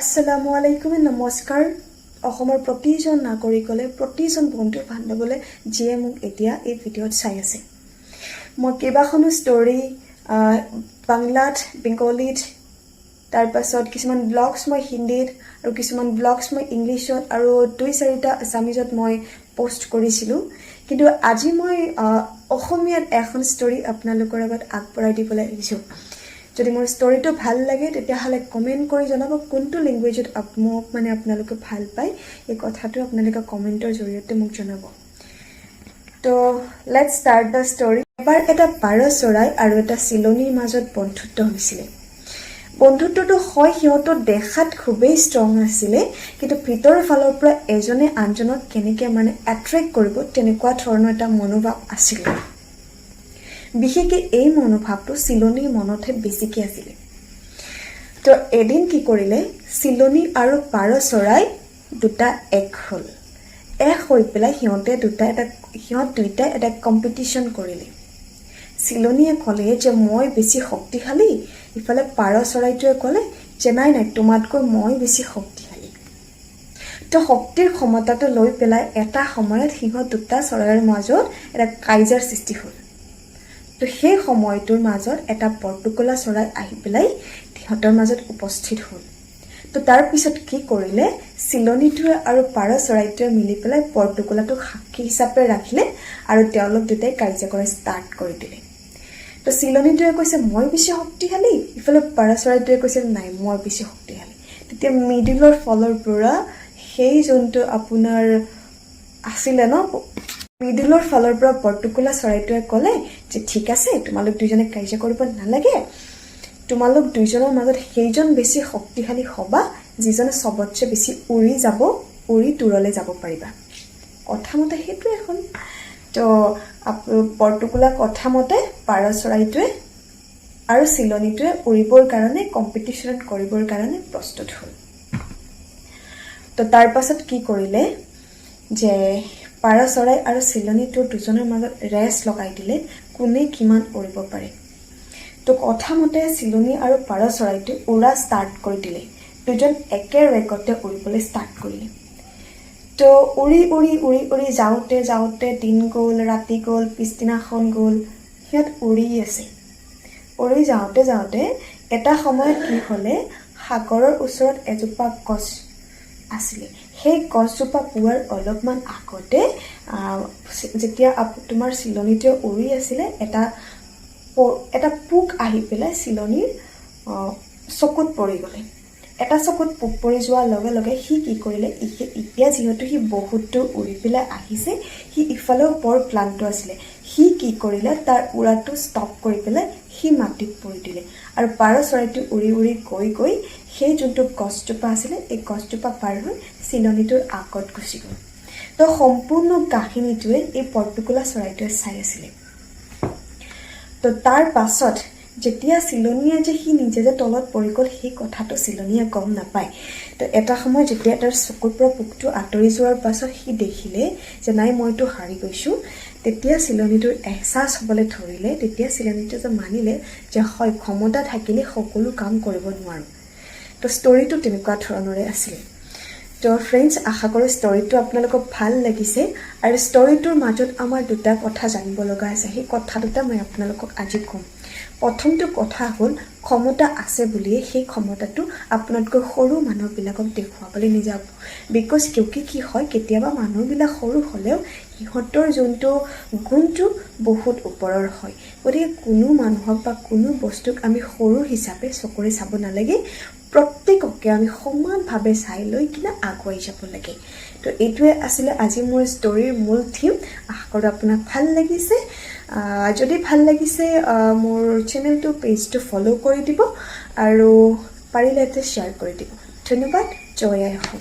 আসসালামু আলাইকুম নমস্কাৰ অসমৰ প্ৰতিজন নাগৰিকলে প্ৰতিজন বন্ধু বান্ধৱলে যিয়ে মোক এতিয়া এই ভিডিঅ'ত চাই আছে মই কেইবাখনো ষ্টৰী বাংলাত বেংগলীত তাৰ পাছত কিছুমান ব্লগছ মই হিন্দীত আৰু কিছুমান ব্লগছ মই ইংলিছত আৰু দুই চাৰিটা আছামিজত মই পোষ্ট কৰিছিলো কিন্তু আজি মই অসমীয়াত এখন ষ্টৰী আপোনালোকৰ আগত আগবঢ়াই দিবলৈ আহিছো যদি মোৰ ষ্টৰীটো ভাল লাগে তেতিয়াহলে কমেন্ট কৰি জনাব কোনটো ল্যাঙ্গুৱেজত মোক মানে আপোনালোকে ভাল পায় এই কথাটো আপোনালোকে কমেন্টৰ জৰিয়তে মোক জনাব তো লেটস ষ্টাৰ্ট দা ষ্টৰী এবাৰ এটা পাৰ চৰাই আৰু এটা চিলনীৰ মাজত বন্ধুত্ব হৈছিল বন্ধুত্বটো হয় সিহঁতৰ দেখাত খুবেই ষ্ট্ৰং আছিল কিন্তু ভিতৰৰ ফালৰ পৰা এজনে আনজনক কেনেকৈ মানে এট্ৰেক্ট কৰিব তেনেকুৱা ধৰণৰ এটা মনোভাৱ আছিল বিশেষকৈ এই মনোভাৱটো চিলনীৰ মনতহে বেছিকৈ আছিল তো এদিন কি কৰিলে চিলনী আৰু পাৰ চৰাই দুটা এক হ'ল এক হৈ পেলাই সিহঁত দুটা এটা কম্পিটিশন কৰিলে চিলনীয়ে ক'লে যে মই বেছি শক্তিশালী ইফালে পাৰ চৰাইটোৱে ক'লে যে নাই তোমাতকৈ মই বেছি শক্তিশালী তো শক্তিৰ ক্ষমতাটো লৈ পেলাই এটা সময়ত সিহঁত দুটা চৰাইৰ মাজত এটা কাইজাৰ সৃষ্টি হ'ল তো সেই সময়টোৰ মাজত এটা পৰ্তুকলা চৰাই আহি পেলাই সিহঁতৰ মাজত উপস্থিত হ'ল তো তাৰ পিছত কি কৰিলে চিলনীটোৱে আৰু পাৰ চৰাইটোৱে মিলি পেলাই পৰ্তুকলাটোক সাক্ষী হিচাপে ৰাখিলে আৰু তেওঁলোক দুটাই কাৰ্য কৰা ষ্টাৰ্ট কৰি দিলে তো চিলনীটোৱে কৈছে মই বেছি শক্তিশালী ইফালে পাৰ চৰাইটোৱে কৈছে নাই মই বেছি শক্তিশালী তেতিয়া মিডিলৰ ফলৰ পৰা সেই যোনটো আপোনাৰ আছিলে ন মিডিলৰ ফালৰ পৰা পৰ্তুকলা চৰাইটোৱে ক'লে যে ঠিক আছে তোমালোক দুজনে কাৰ্য কৰিব নালাগে তোমালোক দুজনৰ মাজত সেইজন বেছি শক্তিশালী হবা যিজনে সবতছে বেছি উৰি দূৰলৈ যাব পাৰিবা কথামতে সেইটো এখন তো পৰ্তুকলা কথামতে পাৰ চৰাইটোৱে আৰু চিলনীটোৱে উৰিবৰ কাৰণে কম্পিটিশন কৰিবৰ কাৰণে প্ৰস্তুত হ'ল তো তাৰ পাছত কি কৰিলে যে পাৰ চৰাই আৰু চিলনীটোৰ দুজনৰ মাজত ৰেছ লগাই দিলে কোনে কিমান উৰিব পাৰে তো কথামতে চিলনী আৰু পাৰ চৰাইটো উৰা ষ্টাৰ্ট কৰি দিলে দুজন একে ৰেকতে উৰিবলৈ ষ্টাৰ্ট কৰিলে তো উৰি যাওঁতে দিন গ'ল ৰাতি গ'ল পিছদিনাখন গ'ল সিহঁত উৰি আছে উৰি যাওঁতে এটা সময়ত কি হ'লে সাগৰৰ ওচৰত এজোপা গছ আছিলে সেই গছজোপা পোৱাৰ অলপমান আগতে যেতিয়া তোমাৰ চিলনীটোৱে উৰি আছিলে এটা পোক আহি পেলাই চিলনীৰ চকুত পৰি গ'লে এটা চকুত পোক পৰি যোৱাৰ লগে লগে সি কি কৰিলে এতিয়া যিহেতু সি বহুত দূৰ উৰি পেলাই আহিছে সি ইফালেও বৰ ক্লান্ত আছিলে সি কি কৰিলে তাৰ উৰাটো ষ্টপ কৰি পেলাই সি মাটিত পৰি দিলে আৰু পাৰ চৰাইটো উৰি গৈ সেই যোনটো গছজোপা আছিলে এই গছজোপা পাৰ হৈ চিলনীটোৰ আগত গুচি গ'ল তো সম্পূৰ্ণ কাহিনীটোৱে এই পৰ্তুকলা চৰাইটোৱে চাই আছিলে তো তাৰ পাছত যেতিয়া চিলনীয়ে যে সি নিজে যে তলত পৰি গ'ল সেই কথাটো চিলনীয়ে গম নাপায় তো এটা সময় যেতিয়া তাৰ চকুৰ পৰা পোকটো আঁতৰি যোৱাৰ পাছত সি দেখিলে যে নাই মইতো হাৰি গৈছোঁ তেতিয়া চিলনীটোৰ এহসাস হ'বলৈ ধৰিলে তেতিয়া চিলনীটোৱে মানিলে যে হয় ক্ষমতা থাকিলে সকলো কাম কৰিব নোৱাৰোঁ তো ষ্টৰীটো তেনেকুৱা ধৰণৰে আছিল তো ফ্ৰেণ্ডছ আশা কৰোঁ ষ্টৰীটো আপোনালোকক ভাল লাগিছে আৰু ষ্টৰীটোৰ মাজত আমাৰ দুটা কথা জানিব লগা আছে সেই কথা দুটা মই আপোনালোকক আজি ক'ম প্ৰথমটো কথা হ'ল ক্ষমতা আছে বুলিয়ে সেই ক্ষমতাটো আপোনাতকৈ সৰু মানুহবিলাকক দেখুৱাবলৈ নিজাব বিকজ কি হয় কেতিয়াবা মানুহবিলাক সৰু হ'লেও সিহঁতৰ যোনটো গুণটো বহুত ওপৰৰ হয় গতিকে কোনো মানুহক বা কোনো বস্তুক আমি সৰু হিচাপে চকুৰে চাব নালাগে প্ৰত্যেককে আমি সমানভাৱে চাই লৈ কিনে আগুৱাই যাব লাগে তো এইটোৱে আছিলে আজি মোৰ ষ্টৰীৰ মূল থিম আশা কৰোঁ আপোনাক ভাল লাগিছে যদি ভাল লাগিছে মোৰ চেনেলটো পেজটো ফলো কৰি দিব আৰু পাৰিলে শ্বেয়াৰ কৰি দিব ধন্যবাদ জয় আই অসম